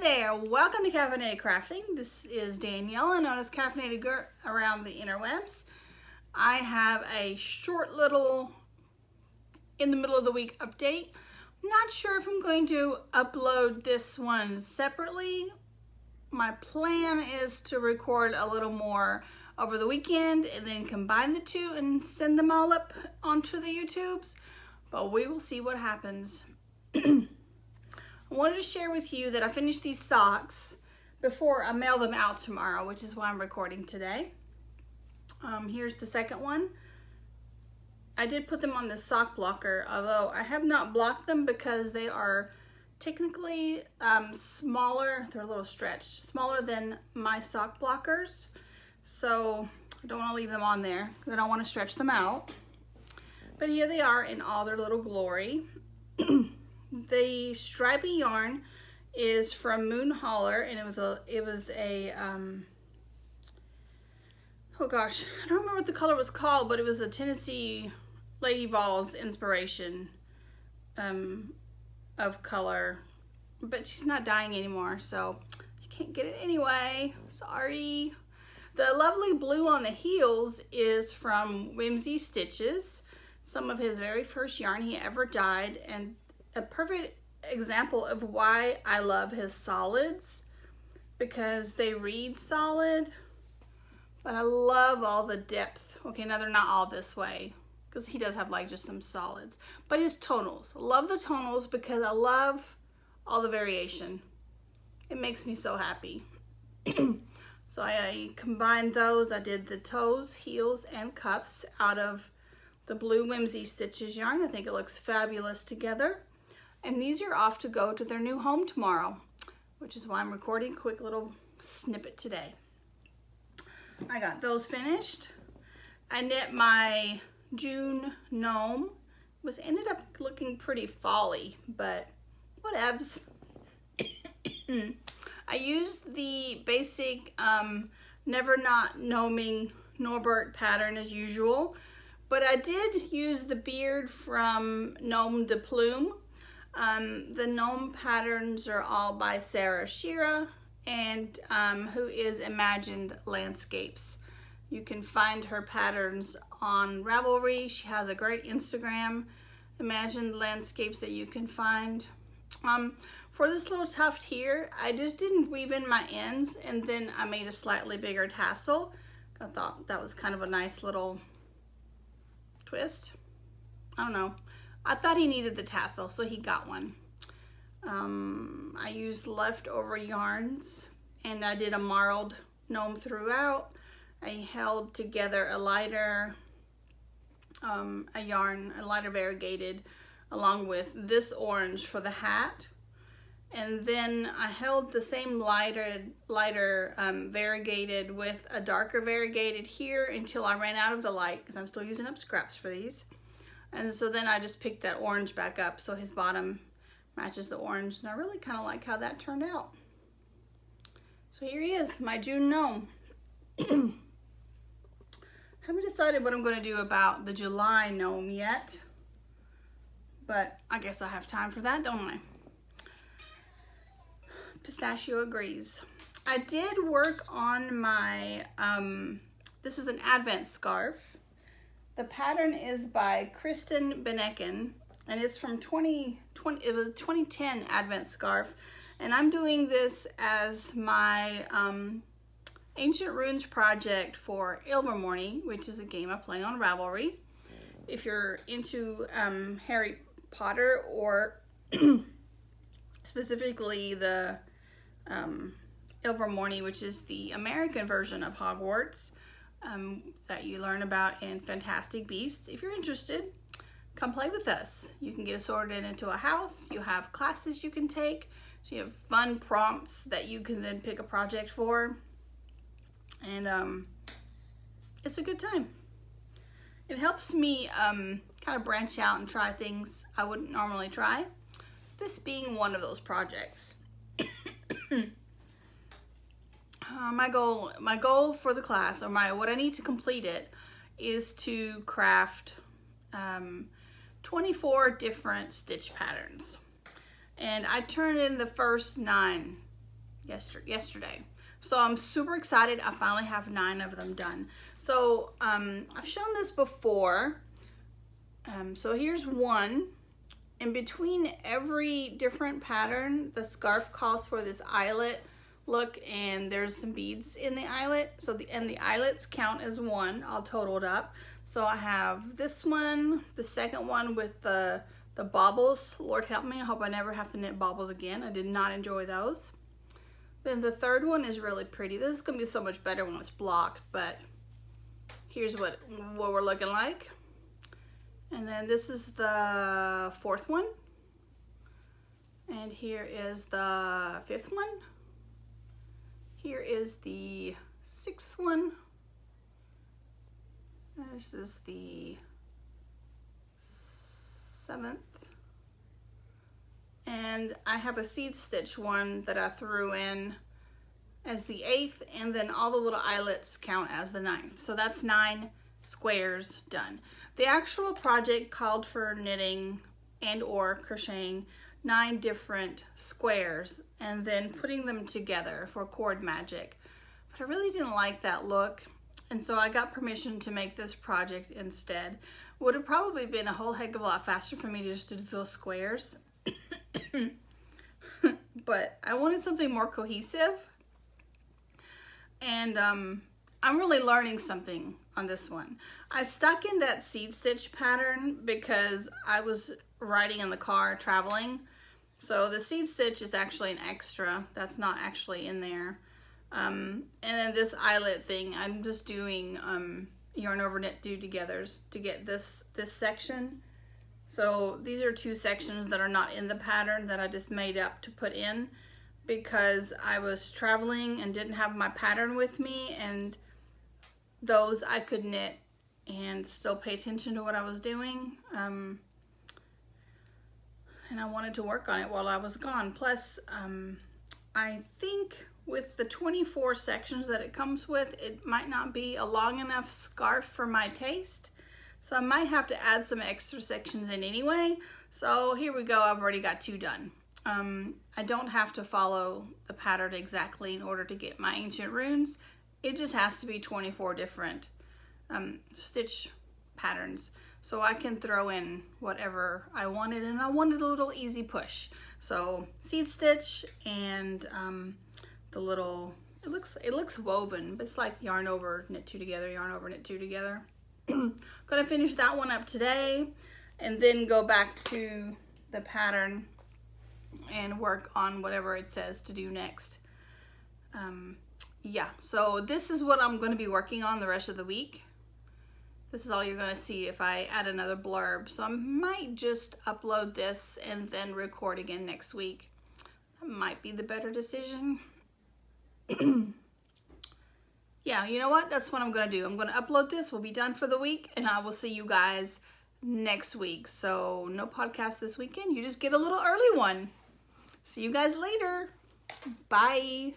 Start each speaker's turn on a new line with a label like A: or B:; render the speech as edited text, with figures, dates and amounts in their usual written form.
A: there, welcome to Caffeinated Crafting. This is Danielle, known as Caffeinated Girl around the interwebs. I have a short little in the middle of the week update. I'm not sure if I'm going to upload this one separately. My plan is to record a little more over the weekend and then combine the two and send them all up onto the YouTubes, but we will see what happens. I wanted to share with you that I finished these socks before I mail them out tomorrow, which is why I'm recording today. Here's the second one. I did put them on the sock blocker, although I have not blocked them because they are technically smaller. They're a little stretched, smaller than my sock blockers. So I don't want to leave them on there because I don't want to stretch them out. But here they are in all their little glory. The stripy yarn is from Moon Holler, and it was a oh gosh, I don't remember what the color was called, but it was a Tennessee Lady Vols inspiration of color, but she's not dyeing anymore, so you can't get it anyway. Sorry. The lovely blue on the heels is from Whimsy Stitches, some of his very first yarn he ever dyed, and a perfect example of why I love his solids, because they read solid, but I love all the depth. Okay, now they're not all this way because he does have like just some solids, but his tonals, love the tonals because I love all the variation. It makes me so happy. So I combined those. I did the toes, heels, and cuffs out of the blue Whimsy Stitches yarn. I think it looks fabulous together. And these are off to go to their new home tomorrow, which is why I'm recording a quick little snippet today. I got those finished. I knit my June gnome. Ended up looking pretty fall-y, but whatevs. I used the basic Never Not Gnoming Norbert pattern as usual, but I did use the beard from Gnome de Plume. The gnome patterns are all by Sarah Shira, and who is Imagined Landscapes. You can find her patterns on Ravelry. She has a great Instagram, Imagined Landscapes, that you can find. For this little tuft here, I just didn't weave in my ends, and then I made a slightly bigger tassel. I thought that was kind of a nice little twist. I don't know. I thought he needed the tassel, so he got one. I used leftover yarns, and I did a marled gnome throughout. I held together a lighter variegated, along with this orange for the hat. And then I held the same lighter variegated with a darker variegated here until I ran out of the light, because I'm still using up scraps for these. And so then I just picked that orange back up so his bottom matches the orange. And I really kind of like how that turned out. So here he is, my June gnome. Haven't decided what I'm going to do about the July gnome yet. But I guess I have time for that, don't I? Pistachio agrees. I did work on my, this is an Advent scarf. The pattern is by Kristen Benecken, and it's from 2020. It was a 2010 Advent scarf, and I'm doing this as my Ancient Runes project for Ilvermorny, which is a game I play on Ravelry. If you're into Harry Potter, or specifically the Ilvermorny, which is the American version of Hogwarts, that you learn about in Fantastic Beasts. If you're interested, come play with us. You can get sorted into a house. You have classes you can take. So you have fun prompts that you can then pick a project for. And it's a good time. It helps me kind of branch out and try things I wouldn't normally try. This being one of those projects. My goal for the class, or what I need to complete it, is to craft 24 different stitch patterns. And I turned in the first 9 yesterday. So I'm super excited. I finally have 9 of them done. So I've shown this before. So here's one. In between every different pattern, the scarf calls for this eyelet look, and there's some beads in the eyelet. So the eyelets count as 1, all totaled up. So I have this one, the second one with the baubles. Lord help me, I hope I never have to knit baubles again. I did not enjoy those. Then the third one is really pretty. This is gonna be so much better when it's blocked, but here's what we're looking like. And then this is the 4th one. And here is the 5th one. Here is the 6th one. This is the 7th. And I have a seed stitch one that I threw in as the 8th, and then all the little eyelets count as the 9th. So that's 9 squares done. The actual project called for knitting and or crocheting 9 different squares and then putting them together for cord magic. But I really didn't like that look, and so I got permission to make this project instead. Would have probably been a whole heck of a lot faster for me to just do those squares. But I wanted something more cohesive, and I'm really learning something on this one. I stuck in that seed stitch pattern because I was riding in the car traveling. So the seed stitch is actually an extra. That's not actually in there. And then this eyelet thing, I'm just doing yarn over knit two togethers to get this section. So these are 2 sections that are not in the pattern that I just made up to put in because I was traveling and didn't have my pattern with me, and those I could knit and still pay attention to what I was doing. And I wanted to work on it while I was gone. Plus, I think with the 24 sections that it comes with, it might not be a long enough scarf for my taste. So I might have to add some extra sections in anyway. So here we go, I've already got 2 done. I don't have to follow the pattern exactly in order to get my ancient runes. It just has to be 24 different stitch patterns. So I can throw in whatever I wanted, and I wanted a little easy push. So seed stitch and the little, it looks woven, but it's like yarn over, knit 2 together, yarn over, knit 2 together. Gonna finish that one up today and then go back to the pattern and work on whatever it says to do next. Yeah, so this is what I'm going to be working on the rest of the week. This is all you're going to see if I add another blurb. So I might just upload this and then record again next week. That might be the better decision. Yeah, you know what? That's what I'm going to do. I'm going to upload this. We'll be done for the week, and I will see you guys next week. So no podcast this weekend. You just get a little early one. See you guys later. Bye.